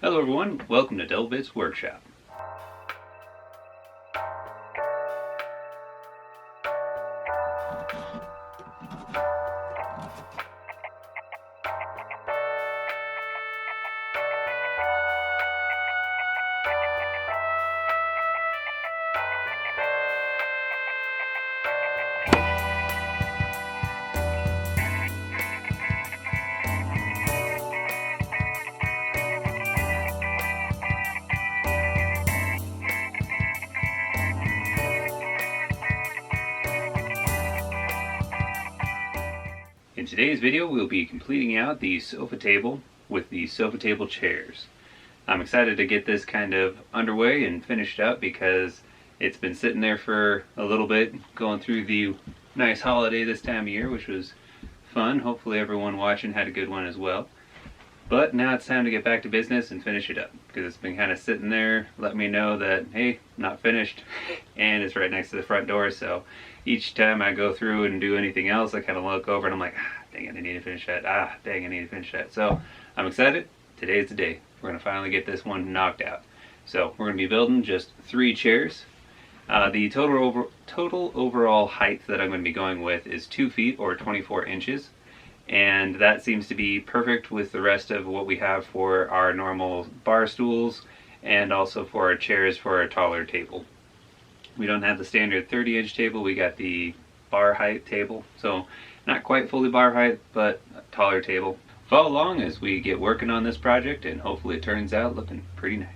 Hello everyone, welcome to Delbit's Workshop. In today's video, we'll be completing out the sofa table with the sofa table chairs. I'm excited to get this kind of underway and finished up because it's been sitting there for a little bit, going through the nice holiday this time of year, which was fun. Hopefully everyone watching had a good one as well. But now it's time to get back to business and finish it up, because it's been kind of sitting there letting me know that, hey, not finished, and it's right next to the front door. So each time I go through and do anything else, I kind of look over and I'm like, dang it, I need to finish that. Dang, I need to finish that. So I'm excited. Today's the day. We're going to finally get this one knocked out. So we're going to be building just 3 chairs. The total overall height that I'm going to be going with is 2 feet or 24 inches. And that seems to be perfect with the rest of what we have for our normal bar stools and also for our chairs for our taller table. We don't have the standard 30-inch table, we got the bar height table, so not quite fully bar height, but a taller table. Follow along as we get working on this project, and hopefully it turns out looking pretty nice.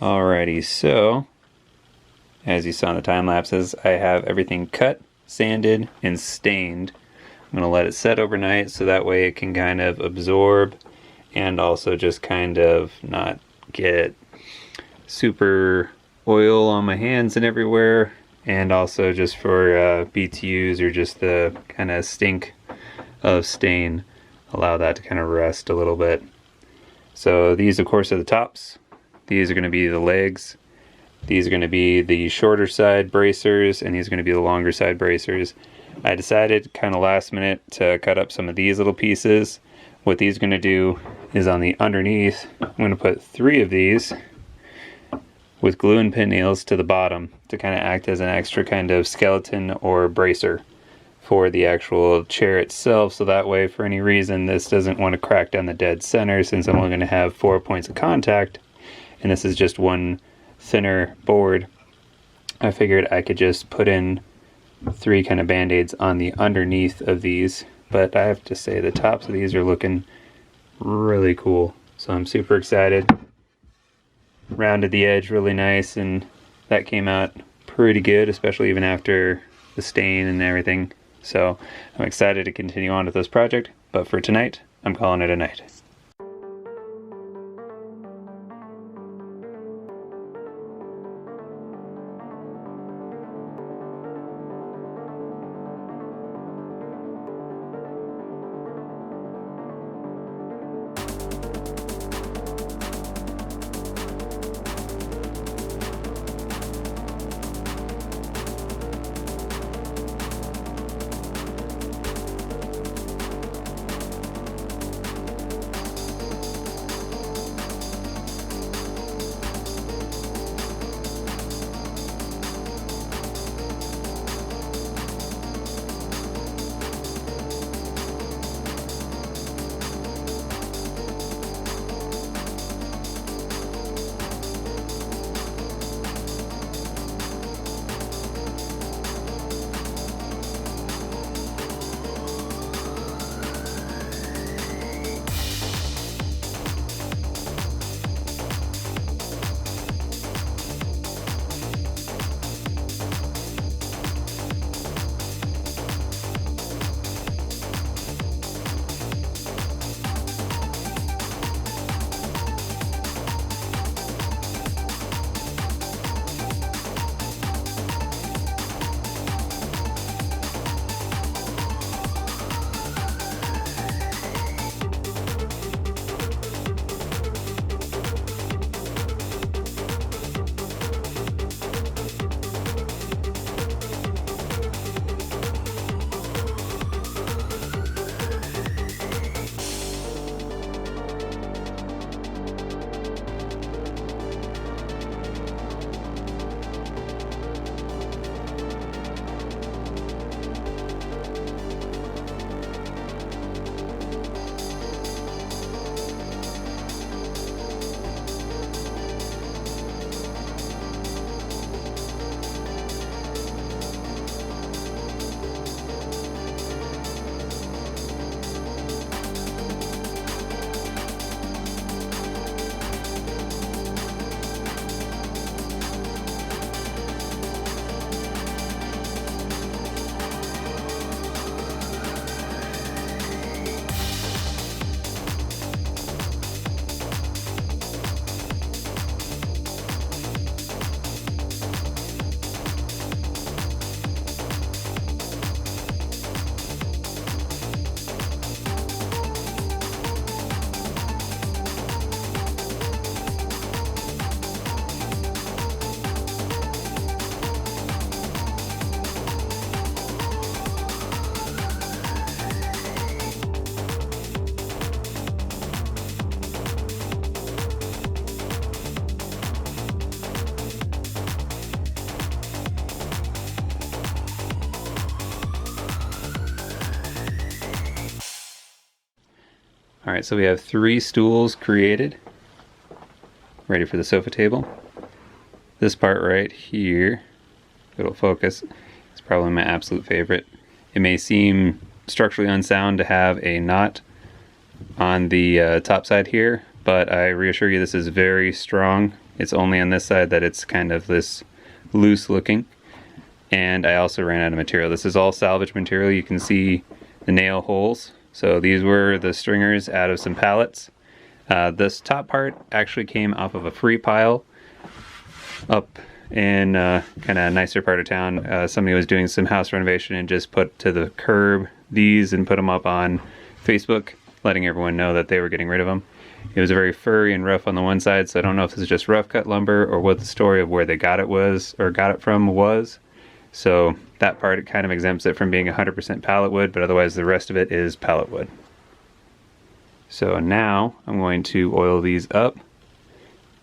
Alrighty, so as you saw in the time lapses, I have everything cut sanded and stained. I'm going to let it set overnight so that way it can kind of absorb and also just kind of not get super oil on my hands and everywhere, and also just for BTUs or just the kind of stink of stain, allow that to kind of rest a little bit. So these of course are the tops, these are going to be the legs, these are going to be the shorter side bracers, and these are going to be the longer side bracers. I decided kind of last minute to cut up some of these little pieces. What these are going to do is on the underneath, I'm going to put 3 of these with glue and pin nails to the bottom to kind of act as an extra kind of skeleton or bracer for the actual chair itself, so that way for any reason this doesn't want to crack down the dead center, since I'm only going to have 4 points of contact and this is just one thinner board. I figured I could just put in 3 kind of band-aids on the underneath of these, but I have to say the tops of these are looking really cool, so I'm super excited. Rounded the edge really nice, and that came out pretty good, especially even after the stain and everything. So I'm excited to continue on with this project, but for tonight I'm calling it a night. Alright, so we have 3 stools created, ready for the sofa table. This part right here, it'll focus, is probably my absolute favorite. It may seem structurally unsound to have a knot on the top side here, but I reassure you this is very strong. It's only on this side that it's kind of this loose looking. and I also ran out of material. This is all salvage material. You can see the nail holes. So these were the stringers out of some pallets. This top part actually came off of a free pile up in kind of a nicer part of town. Somebody was doing some house renovation and just put to the curb these and put them up on Facebook, letting everyone know that they were getting rid of them. It was very furry and rough on the one side, so I don't know if this is just rough cut lumber or what the story of where they got it was, or got it from was. So that part, it kind of exempts it from being 100% pallet wood, but otherwise the rest of it is pallet wood. So now I'm going to oil these up,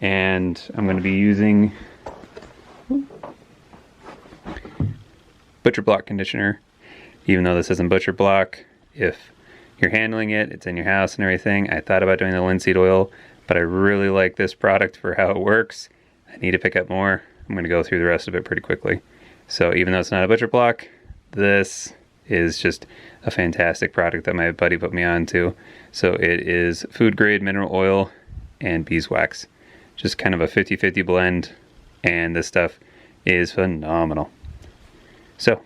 and I'm going to be using butcher block conditioner. Even though this isn't butcher block, if you're handling it, it's in your house and everything. I thought about doing the linseed oil, but I really like this product for how it works. I need to pick up more. I'm going to go through the rest of it pretty quickly. So even though it's not a butcher block, this is just a fantastic product that my buddy put me on to. So it is food grade mineral oil and beeswax. Just kind of a 50-50 blend, and this stuff is phenomenal. So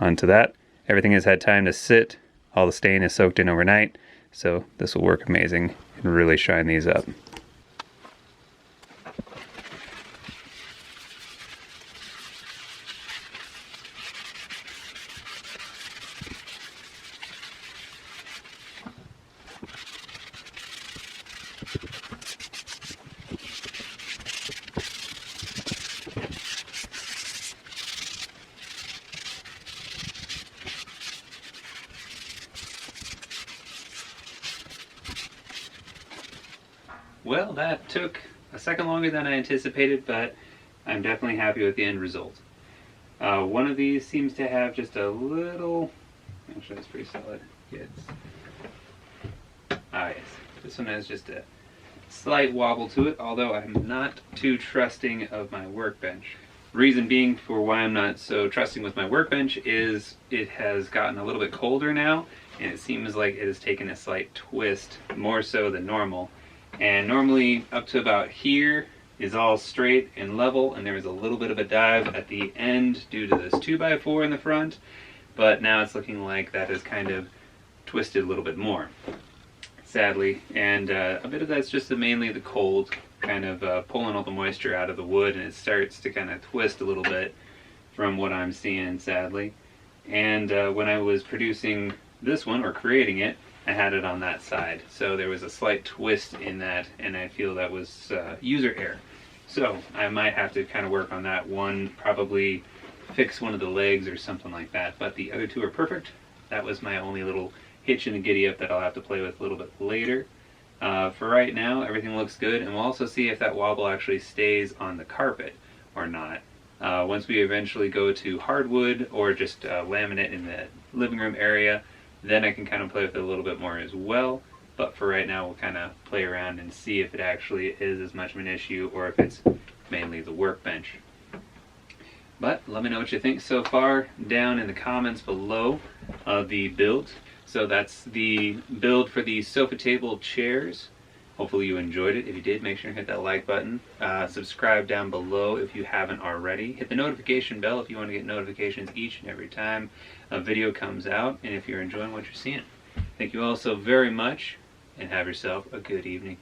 onto that. Everything has had time to sit. All the stain is soaked in overnight, so this will work amazing and really shine these up. Well, that took a second longer than I anticipated, but I'm definitely happy with the end result. One of these seems to have just a little, actually that's pretty solid. Yes. Yes. This one has just a slight wobble to it, although I'm not too trusting of my workbench. Reason being for why I'm not so trusting with my workbench is it has gotten a little bit colder now, and it seems like it has taken a slight twist, more so than normal. And normally up to about here is all straight and level, and there was a little bit of a dive at the end due to this 2x4 in the front, but now it's looking like that is kind of twisted a little bit more, sadly. And a bit of that's just mainly the cold kind of pulling all the moisture out of the wood, and it starts to kind of twist a little bit from what I'm seeing, sadly. And when I was producing this one, or creating it, I had it on that side, so there was a slight twist in that, and I feel that was user error. So I might have to kind of work on that one, probably fix one of the legs or something like that, but the other two are perfect. That was my only little hitch in the giddy up that I'll have to play with a little bit later. For right now, everything looks good, and we'll also see if that wobble actually stays on the carpet or not. Once we eventually go to hardwood or just laminate in the living room area, then I can kind of play with it a little bit more as well. But for right now, we'll kind of play around and see if it actually is as much of an issue or if it's mainly the workbench. But let me know what you think so far down in the comments below of the build. So that's the build for the sofa table chairs. Hopefully you enjoyed it. If you did, make sure to hit that like button. Subscribe down below if you haven't already. Hit the notification bell if you want to get notifications each and every time a video comes out, and if you're enjoying what you're seeing. Thank you all so very much, and have yourself a good evening.